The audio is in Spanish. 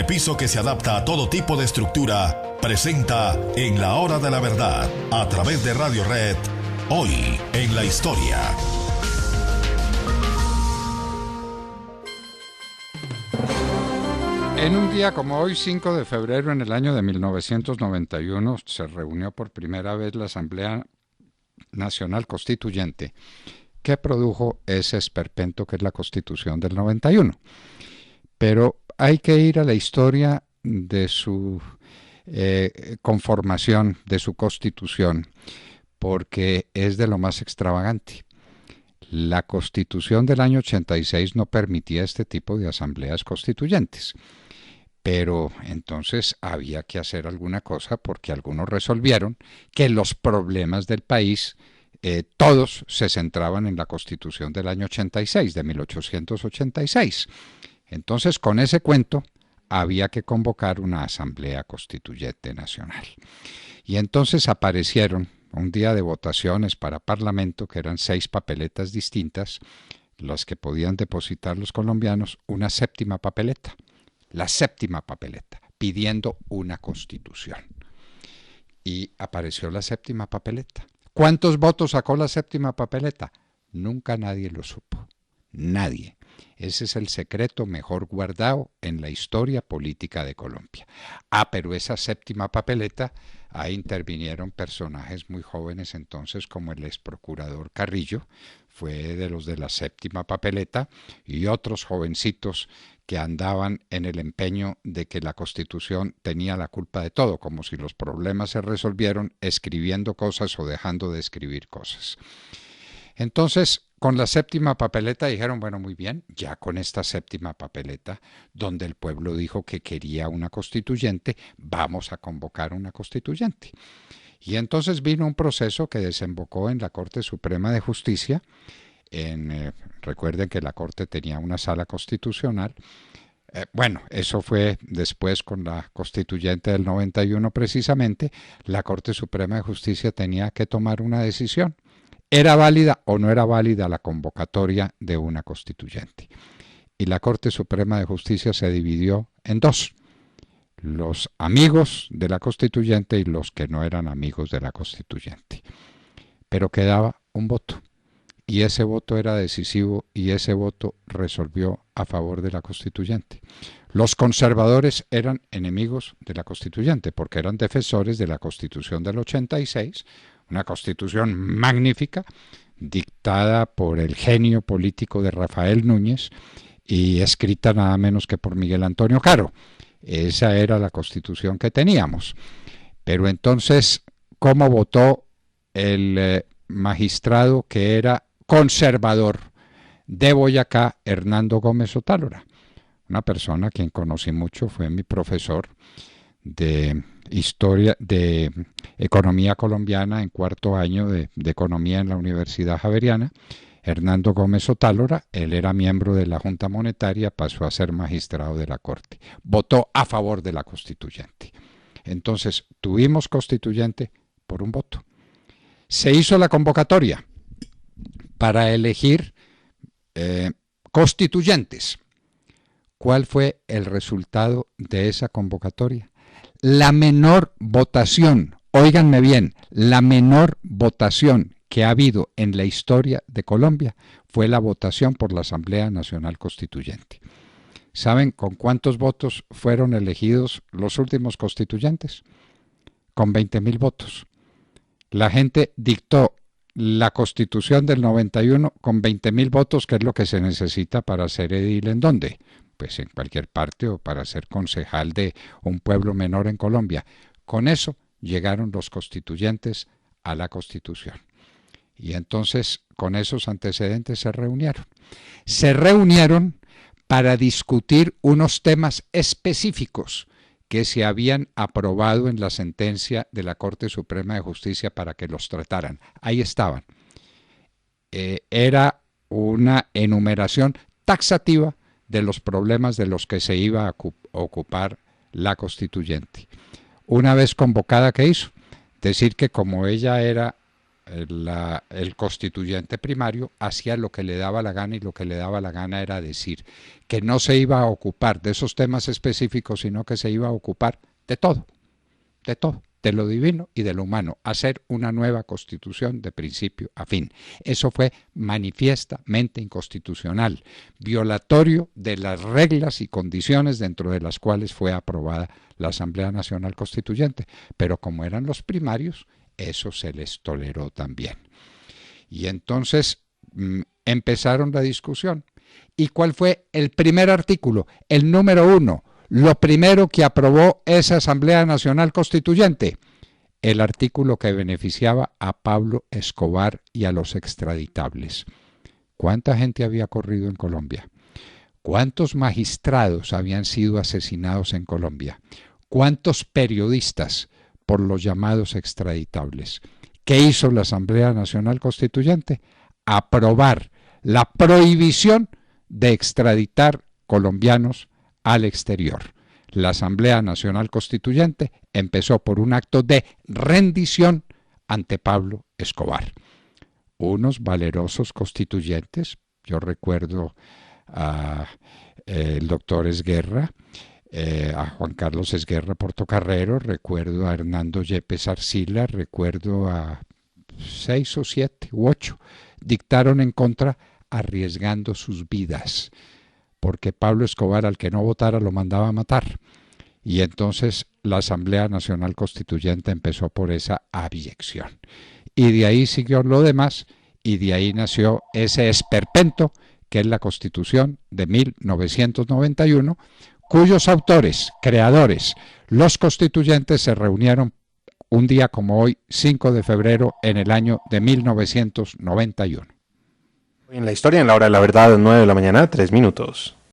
piso que se adapta a todo tipo de estructura, presenta En la Hora de la Verdad, a través de Radio Red, hoy en la historia. En un día como hoy, 5 de febrero en el año de 1991, se reunió por primera vez la Asamblea Nacional Constituyente, que produjo ese esperpento que es la Constitución del 91. Pero hay que ir a la historia de su conformación, de su Constitución, porque es de lo más extravagante. La Constitución del año 86 no permitía este tipo de asambleas constituyentes. Pero entonces había que hacer alguna cosa porque algunos resolvieron que los problemas del país todos se centraban en la Constitución del año 86, de 1886. Entonces, con ese cuento había que convocar una Asamblea Constituyente Nacional. Y entonces aparecieron un día de votaciones para Parlamento, que eran 6 papeletas distintas, las que podían depositar los colombianos, una séptima papeleta. La séptima papeleta, pidiendo una constitución. Y apareció la séptima papeleta. ¿Cuántos votos sacó la séptima papeleta? Nunca nadie lo supo. Nadie. Ese es el secreto mejor guardado en la historia política de Colombia. Pero esa séptima papeleta, ahí intervinieron personajes muy jóvenes entonces, como el ex procurador Carrillo, fue de los de la séptima papeleta, y otros jovencitos que andaban en el empeño de que la Constitución tenía la culpa de todo, como si los problemas se resolvieron escribiendo cosas o dejando de escribir cosas. Entonces, con la séptima papeleta dijeron, bueno, muy bien, ya con esta séptima papeleta, donde el pueblo dijo que quería una constituyente, vamos a convocar una constituyente. Y entonces vino un proceso que desembocó en la Corte Suprema de Justicia. Recuerden que la Corte tenía una sala constitucional. Bueno, eso fue después con la constituyente del 91 precisamente. La Corte Suprema de Justicia tenía que tomar una decisión. ¿Era válida o no era válida la convocatoria de una constituyente? Y la Corte Suprema de Justicia se dividió en 2. Los amigos de la constituyente y los que no eran amigos de la constituyente. Pero quedaba un voto. Y ese voto era decisivo y ese voto resolvió a favor de la constituyente. Los conservadores eran enemigos de la constituyente porque eran defensores de la Constitución del 86, una constitución magnífica, dictada por el genio político de Rafael Núñez y escrita nada menos que por Miguel Antonio Caro. Esa era la constitución que teníamos. Pero entonces, ¿cómo votó el magistrado que era conservador de Boyacá, Hernando Gómez Otálora? Una persona a quien conocí mucho, fue mi profesor de historia, de economía colombiana en 4º año de economía en la Universidad Javeriana. Hernando Gómez Otálora, él era miembro de la Junta Monetaria, pasó a ser magistrado de la Corte. Votó a favor de la constituyente. Entonces, tuvimos constituyente por un voto. Se hizo la convocatoria para elegir constituyentes. ¿Cuál fue el resultado de esa convocatoria? La menor votación, óiganme bien, la menor votación que ha habido en la historia de Colombia fue la votación por la Asamblea Nacional Constituyente. ¿Saben con cuántos votos fueron elegidos los últimos constituyentes? Con 20,000 votos. La gente dictó la Constitución del 91 con 20,000 votos, que es lo que se necesita para ser edil. ¿En dónde? Pues en cualquier parte, o para ser concejal de un pueblo menor en Colombia. Con eso llegaron los constituyentes a la Constitución. Y entonces, con esos antecedentes se reunieron. Se reunieron para discutir unos temas específicos que se habían aprobado en la sentencia de la Corte Suprema de Justicia para que los trataran. Ahí estaban. Era una enumeración taxativa de los problemas de los que se iba a ocupar la constituyente. Una vez convocada, ¿qué hizo? Decir que como ella era el constituyente primario hacía lo que le daba la gana, y lo que le daba la gana era decir que no se iba a ocupar de esos temas específicos, sino que se iba a ocupar de todo, de lo divino y de lo humano, hacer una nueva constitución de principio a fin. Eso fue manifiestamente inconstitucional, violatorio de las reglas y condiciones dentro de las cuales fue aprobada la Asamblea Nacional Constituyente, pero como eran los primarios, eso se les toleró también. Y entonces empezaron la discusión. ¿Y cuál fue el primer artículo? El número 1. Lo primero que aprobó esa Asamblea Nacional Constituyente, el artículo que beneficiaba a Pablo Escobar y a los extraditables. ¿Cuánta gente había corrido en Colombia? ¿Cuántos magistrados habían sido asesinados en Colombia? ¿Cuántos periodistas por los llamados extraditables? ¿Qué hizo la Asamblea Nacional Constituyente? Aprobar la prohibición de extraditar colombianos al exterior. La Asamblea Nacional Constituyente empezó por un acto de rendición ante Pablo Escobar. Unos valerosos constituyentes, yo recuerdo el doctor Esguerra, a Juan Carlos Esguerra Portocarrero, recuerdo a Hernando Yepes Arcila, recuerdo a 6 o 7 u 8, dictaron en contra arriesgando sus vidas, porque Pablo Escobar al que no votara lo mandaba a matar. Y entonces la Asamblea Nacional Constituyente empezó por esa abyección. Y de ahí siguió lo demás, y de ahí nació ese esperpento que es la Constitución de 1991, cuyos autores, creadores, los constituyentes se reunieron un día como hoy, 5 de febrero, en el año de 1991. En la historia, en la hora de la verdad, 9 de la mañana, 3 minutos.